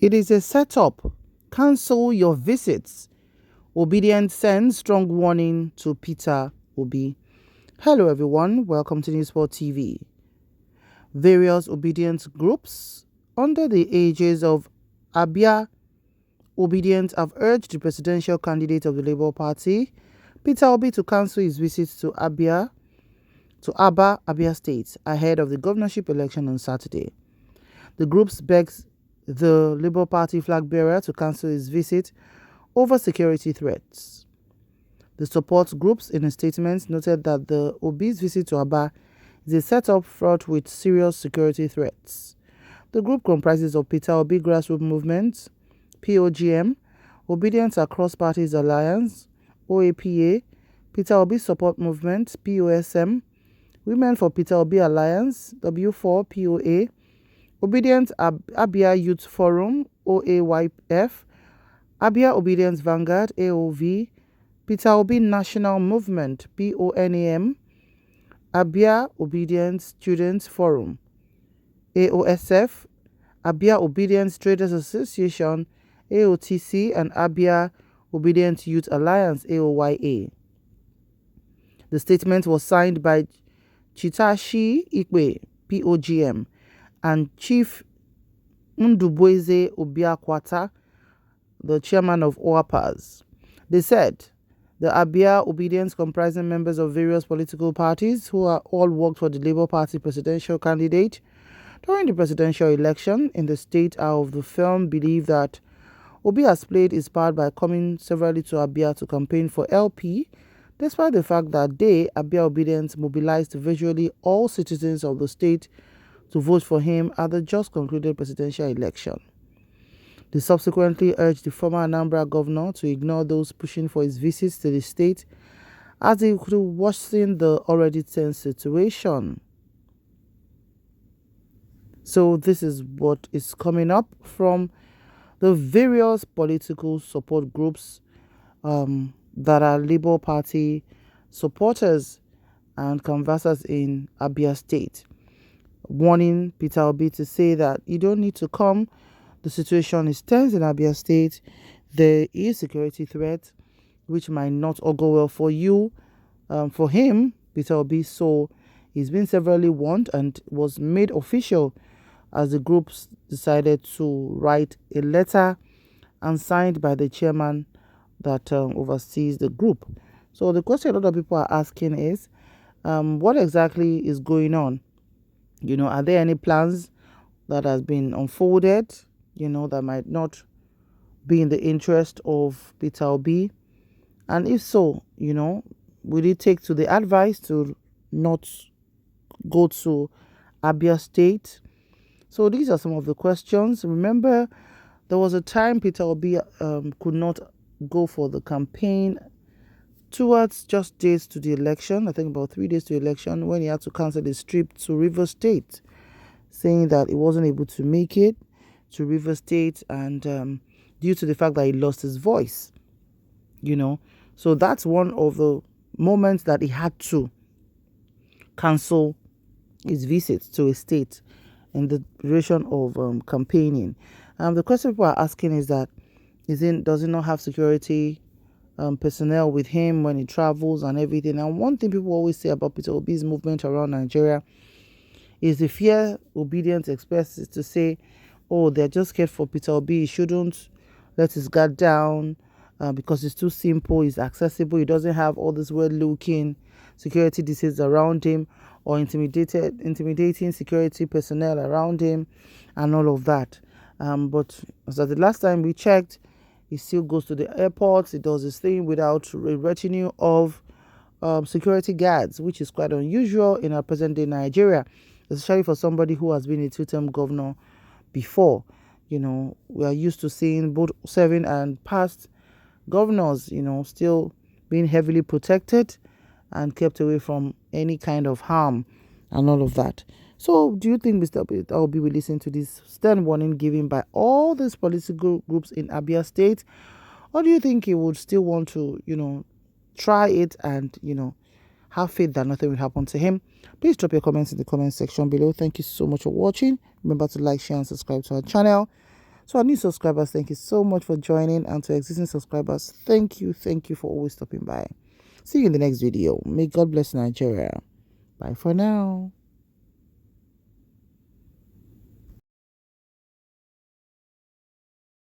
It is a setup. Cancel your visits. Obedience sends strong warning to Peter Obi. Hello everyone, welcome to Newsport TV. Various obedience groups under the aegis of Abia Obidients have urged the presidential candidate of the Labour Party, Peter Obi, to cancel his visits to Aba, Abia State, ahead of the governorship election on Saturday. The groups begged the Labour Party flag-bearer to cancel his visit over security threats. The support groups, in a statement, noted that the Obi's visit to Aba is a setup fraught with serious security threats. The group comprises of Peter Obi Grassroots Movement, POGM, Obedience Across Parties Alliance, OAPA, Peter Obi Support Movement, POSM, Women for Peter Obi Alliance, W4POA, Obedience Abia Youth Forum, OAYF, Abia Obedience Vanguard, AOV, Peter Obi National Movement, PONAM, Abia Obedience Students Forum, AOSF, Abia Obedience Traders Association, AOTC, and Abia Obedience Youth Alliance, AOYA. The statement was signed by Chitashi Ikwe, POGM, and Chief Ndubweze Obiakwata, the chairman of OAPAS. They said the Abia Obedience, comprising members of various political parties who are all worked for the Labour Party presidential candidate during the presidential election in the state, are of the firm belief that Obi has played his part by coming severally to Abia to campaign for LP, despite the fact that they, Abia Obedience, mobilized virtually all citizens of the state to vote for him at the just concluded presidential election. They subsequently urged the former Anambra governor to ignore those pushing for his visits to the state, as he could worsen the already tense situation. So this is what is coming up from the various political support groups that are Labour Party supporters and canvassers in Abia State, warning Peter Obi to say that you don't need to come. The situation is tense in Abia State. There is security threat, which might not all go well for you. For him, Peter Obi, so he's been severally warned and was made official as the groups decided to write a letter and signed by the chairman that oversees the group. So the question a lot of people are asking is, what exactly is going on? Are there any plans that has been unfolded, that might not be in the interest of Peter Obi? And if so, will he take to the advice to not go to Abia State? So these are some of the questions. Remember, there was a time Peter Obi could not go for the campaign towards just days to the election, I think about 3 days to election, when he had to cancel his trip to River State, saying that he wasn't able to make it to River State and due to the fact that he lost his voice, So that's one of the moments that he had to cancel his visit to a state in the duration of campaigning. The question people are asking is that, does he not have security personnel with him when he travels and everything? And one thing people always say about Peter Obi's movement around Nigeria is the fear Obedience expresses to say, oh, they're just scared for Peter Obi. He shouldn't let his guard down because it's too simple, he's accessible, he doesn't have all this weird-looking security details around him or intimidating security personnel around him and all of that. But as at the last time we checked, he still goes to the airports, he does his thing without a retinue of security guards, which is quite unusual in our present-day Nigeria, especially for somebody who has been a two-term governor before. We are used to seeing both serving and past governors, still being heavily protected and kept away from any kind of harm and all of that. So do you think Mr. Peter Obi will listen to this stern warning given by all these political groups in Abia State? Or do you think he would still want to, try it and, have faith that nothing will happen to him? Please drop your comments in the comment section below. Thank you so much for watching. Remember to like, share, and subscribe to our channel To our new subscribers, thank you so much for joining, and to existing subscribers, thank you for always stopping by. See you in the next video. May God bless Nigeria. Bye for now.